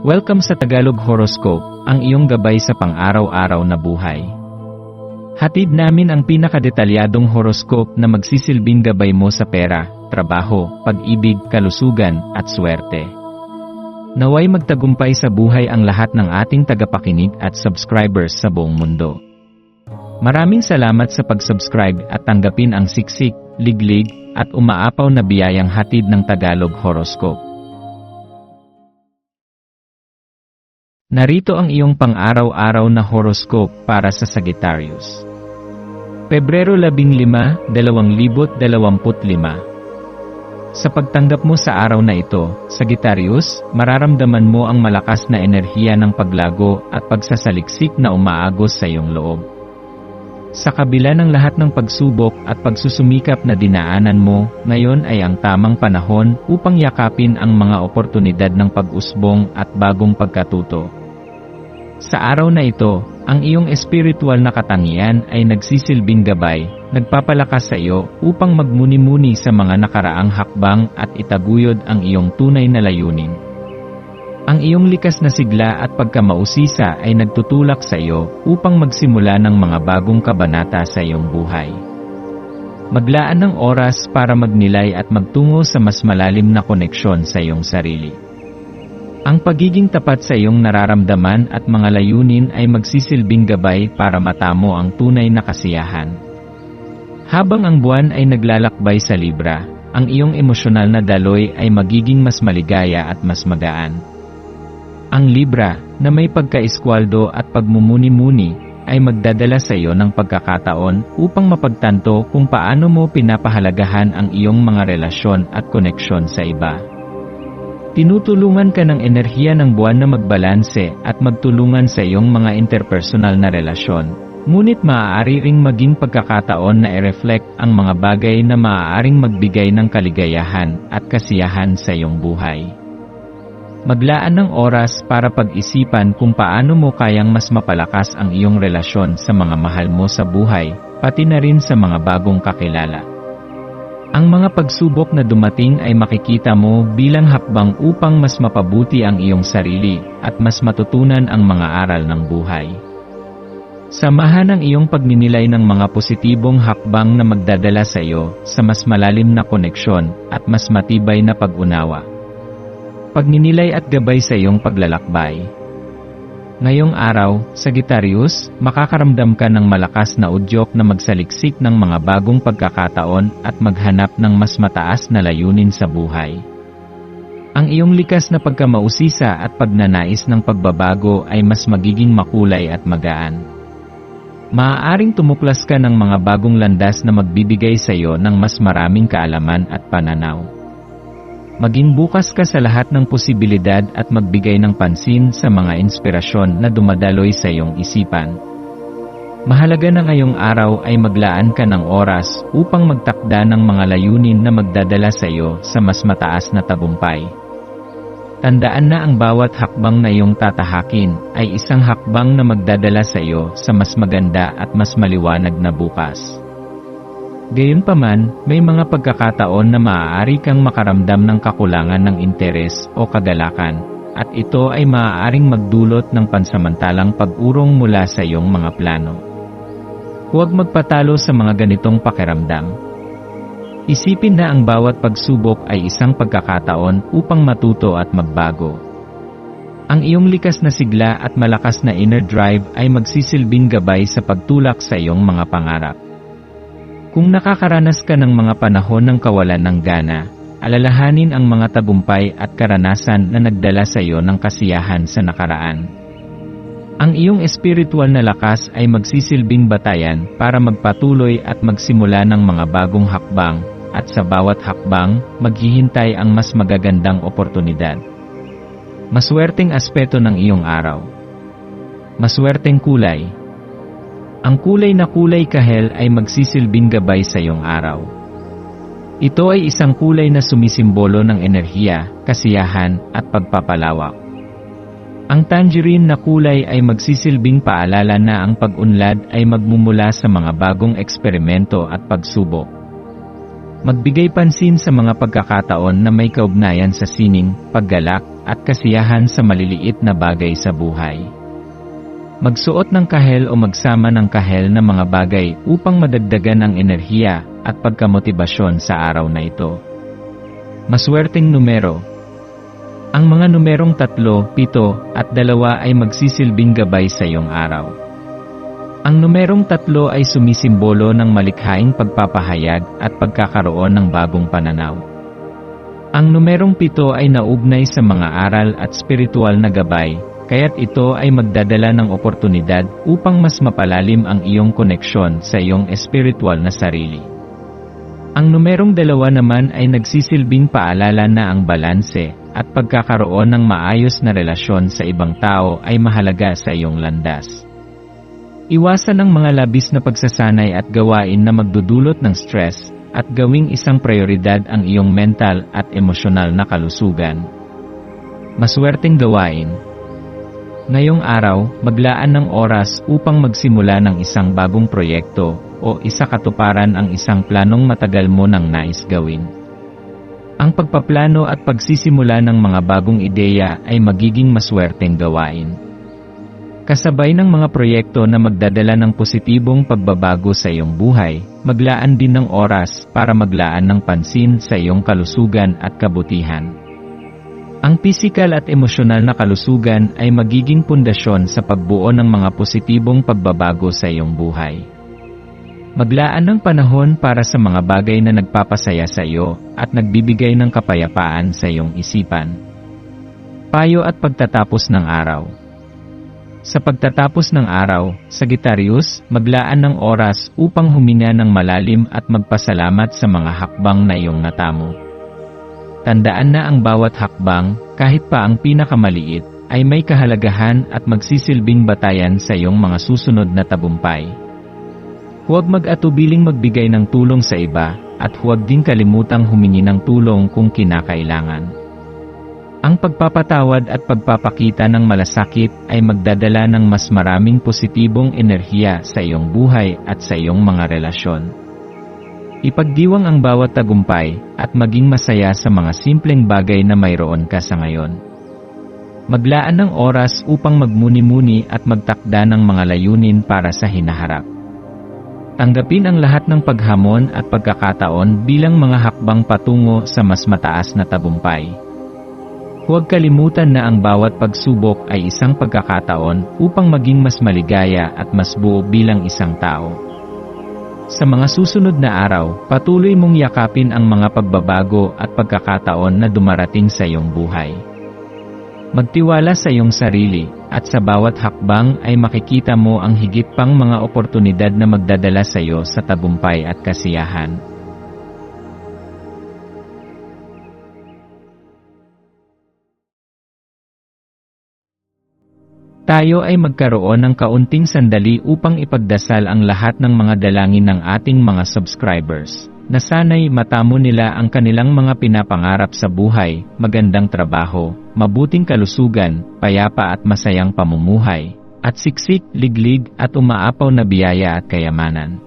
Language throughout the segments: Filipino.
Welcome sa Tagalog Horoscope, ang iyong gabay sa pang-araw-araw na buhay. Hatid namin ang pinakadetalyadong horoscope na magsisilbing gabay mo sa pera, trabaho, pag-ibig, kalusugan, at swerte. Naway magtagumpay sa buhay ang lahat ng ating tagapakinig at subscribers sa buong mundo. Maraming salamat sa pag-subscribe at tanggapin ang siksik, liglig, at umaapaw na biyayang hatid ng Tagalog Horoscope. Narito ang iyong pang-araw-araw na horoscope para sa Sagittarius. Pebrero 15, 2025. Sa pagtanggap mo sa araw na ito, Sagittarius, mararamdaman mo ang malakas na enerhiya ng paglago at pagsasaliksik na umaagos sa iyong loob. Sa kabila ng lahat ng pagsubok at pagsusumikap na dinaanan mo, ngayon ay ang tamang panahon upang yakapin ang mga oportunidad ng pag-usbong at bagong pagkatuto. Sa araw na ito, ang iyong espiritual na katangian ay nagsisilbing gabay, nagpapalakas sa iyo upang magmuni-muni sa mga nakaraang hakbang at itaguyod ang iyong tunay na layunin. Ang iyong likas na sigla at pagkamausisa ay nagtutulak sa iyo upang magsimula ng mga bagong kabanata sa iyong buhay. Maglaan ng oras para magnilay at magtungo sa mas malalim na koneksyon sa iyong sarili. Ang pagiging tapat sa iyong nararamdaman at mga layunin ay magsisilbing gabay para matamo ang tunay na kasiyahan. Habang ang buwan ay naglalakbay sa Libra, ang iyong emosyonal na daloy ay magiging mas maligaya at mas magaan. Ang Libra, na may pagka-eskwaldo at pagmumuni-muni, ay magdadala sa iyo ng pagkakataon upang mapagtanto kung paano mo pinapahalagahan ang iyong mga relasyon at koneksyon sa iba. Tinutulungan ka ng enerhiya ng buwan na magbalanse at magtulungan sa iyong mga interpersonal na relasyon, ngunit maaari ring maging pagkakataon na i-reflect ang mga bagay na maaaring magbigay ng kaligayahan at kasiyahan sa iyong buhay. Maglaan ng oras para pag-isipan kung paano mo kayang mas mapalakas ang iyong relasyon sa mga mahal mo sa buhay, pati na rin sa mga bagong kakilala. Ang mga pagsubok na dumating ay makikita mo bilang hakbang upang mas mapabuti ang iyong sarili at mas matutunan ang mga aral ng buhay. Samahan ang iyong pagninilay ng mga positibong hakbang na magdadala sa iyo sa mas malalim na koneksyon at mas matibay na pag-unawa. Pagninilay at gabay sa iyong paglalakbay. Ngayong araw, Sagittarius, makakaramdam ka ng malakas na udyok na magsaliksik ng mga bagong pagkakataon at maghanap ng mas mataas na layunin sa buhay. Ang iyong likas na pagkamausisa at pagnanais ng pagbabago ay mas magiging makulay at magaan. Maaaring tumuklas ka ng mga bagong landas na magbibigay sa iyo ng mas maraming kaalaman at pananaw. Maging bukas ka sa lahat ng posibilidad at magbigay ng pansin sa mga inspirasyon na dumadaloy sa iyong isipan. Mahalaga na ngayong araw ay maglaan ka ng oras upang magtakda ng mga layunin na magdadala sa iyo sa mas mataas na tagumpay. Tandaan na ang bawat hakbang na iyong tatahakin ay isang hakbang na magdadala sa iyo sa mas maganda at mas maliwanag na bukas. Gayunpaman, may mga pagkakataon na maaari kang makaramdam ng kakulangan ng interes o kagalakan, at ito ay maaaring magdulot ng pansamantalang pag-urong mula sa iyong mga plano. Huwag magpatalo sa mga ganitong pakiramdam. Isipin na ang bawat pagsubok ay isang pagkakataon upang matuto at magbago. Ang iyong likas na sigla at malakas na inner drive ay magsisilbing gabay sa pagtulak sa iyong mga pangarap. Kung nakakaranas ka ng mga panahon ng kawalan ng gana, alalahanin ang mga tagumpay at karanasan na nagdala sa iyo ng kasiyahan sa nakaraan. Ang iyong espiritual na lakas ay magsisilbing batayan para magpatuloy at magsimula ng mga bagong hakbang, at sa bawat hakbang, maghihintay ang mas magagandang oportunidad. Maswerteng aspeto ng iyong araw. Maswerteng kulay. Ang kulay na kulay kahel ay magsisilbing gabay sa iyong araw. Ito ay isang kulay na sumisimbolo ng enerhiya, kasiyahan, at pagpapalawak. Ang tangerine na kulay ay magsisilbing paalala na ang pag-unlad ay magmumula sa mga bagong eksperimento at pagsubok. Magbigay pansin sa mga pagkakataon na may kaugnayan sa sining, paggalak, at kasiyahan sa maliliit na bagay sa buhay. Magsuot ng kahel o magsama ng kahel na mga bagay upang madagdagan ang enerhiya at pagkamotibasyon sa araw na ito. Maswerteng numero. Ang mga numerong 3, 7 at 2 ay magsisilbing gabay sa iyong araw. Ang numerong 3 ay sumisimbolo ng malikhaing pagpapahayag at pagkakaroon ng bagong pananaw. Ang numerong 7 ay naugnay sa mga aral at spiritual na gabay, kaya't ito ay magdadala ng oportunidad upang mas mapalalim ang iyong koneksyon sa iyong espiritual na sarili. Ang numerong 2 naman ay nagsisilbing paalala na ang balanse at pagkakaroon ng maayos na relasyon sa ibang tao ay mahalaga sa iyong landas. Iwasan ang mga labis na pagsasanay at gawain na magdudulot ng stress at gawing isang prioridad ang iyong mental at emosyonal na kalusugan. Maswerteng gawain. Ngayong araw, maglaan ng oras upang magsimula ng isang bagong proyekto o isakatuparan ang isang planong matagal mo nang nais gawin. Ang pagpaplano at pagsisimula ng mga bagong ideya ay magiging maswerteng gawain. Kasabay ng mga proyekto na magdadala ng positibong pagbabago sa iyong buhay, maglaan din ng oras para maglaan ng pansin sa iyong kalusugan at kabutihan. Ang pisikal at emosyonal na kalusugan ay magiging pundasyon sa pagbuo ng mga positibong pagbabago sa iyong buhay. Maglaan ng panahon para sa mga bagay na nagpapasaya sa iyo at nagbibigay ng kapayapaan sa iyong isipan. Payo at pagtatapos ng araw. Sa pagtatapos ng araw, Sagittarius, maglaan ng oras upang huminga ng malalim at magpasalamat sa mga hakbang na iyong natamo. Tandaan na ang bawat hakbang, kahit pa ang pinakamaliit, ay may kahalagahan at magsisilbing batayan sa iyong mga susunod na tagumpay. Huwag mag-atubiling magbigay ng tulong sa iba, at huwag din kalimutang humingi ng tulong kung kinakailangan. Ang pagpapatawad at pagpapakita ng malasakit ay magdadala ng mas maraming positibong enerhiya sa iyong buhay at sa iyong mga relasyon. Ipagdiwang ang bawat tagumpay at maging masaya sa mga simpleng bagay na mayroon ka sa ngayon. Maglaan ng oras upang magmuni-muni at magtakda ng mga layunin para sa hinaharap. Tanggapin ang lahat ng paghamon at pagkakataon bilang mga hakbang patungo sa mas mataas na tagumpay. Huwag kalimutan na ang bawat pagsubok ay isang pagkakataon upang maging mas maligaya at mas buo bilang isang tao. Sa mga susunod na araw, patuloy mong yakapin ang mga pagbabago at pagkakataon na dumarating sa iyong buhay. Magtiwala sa iyong sarili, at sa bawat hakbang ay makikita mo ang higit pang mga oportunidad na magdadala sa iyo sa tagumpay at kasiyahan. Tayo ay magkaroon ng kaunting sandali upang ipagdasal ang lahat ng mga dalangin ng ating mga subscribers, na sana'y matamo nila ang kanilang mga pinapangarap sa buhay, magandang trabaho, mabuting kalusugan, payapa at masayang pamumuhay, at siksik, liglig at umaapaw na biyaya at kayamanan.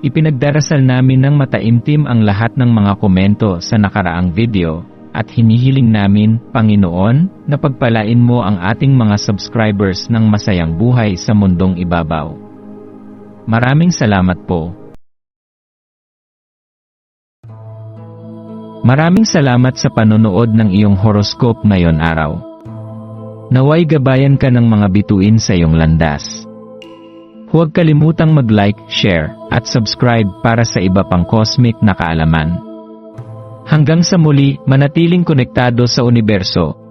Ipinagdarasal namin ng mataimtim ang lahat ng mga komento sa nakaraang video, at hinihiling namin, Panginoon, na pagpalain mo ang ating mga subscribers ng masayang buhay sa mundong ibabaw. Maraming salamat po. Maraming salamat sa panonood ng iyong horoscope ngayon araw. Naway gabayan ka ng mga bituin sa iyong landas. Huwag kalimutang mag-like, share, at subscribe para sa iba pang cosmic na kaalaman. Hanggang sa muli, manatiling konektado sa universo.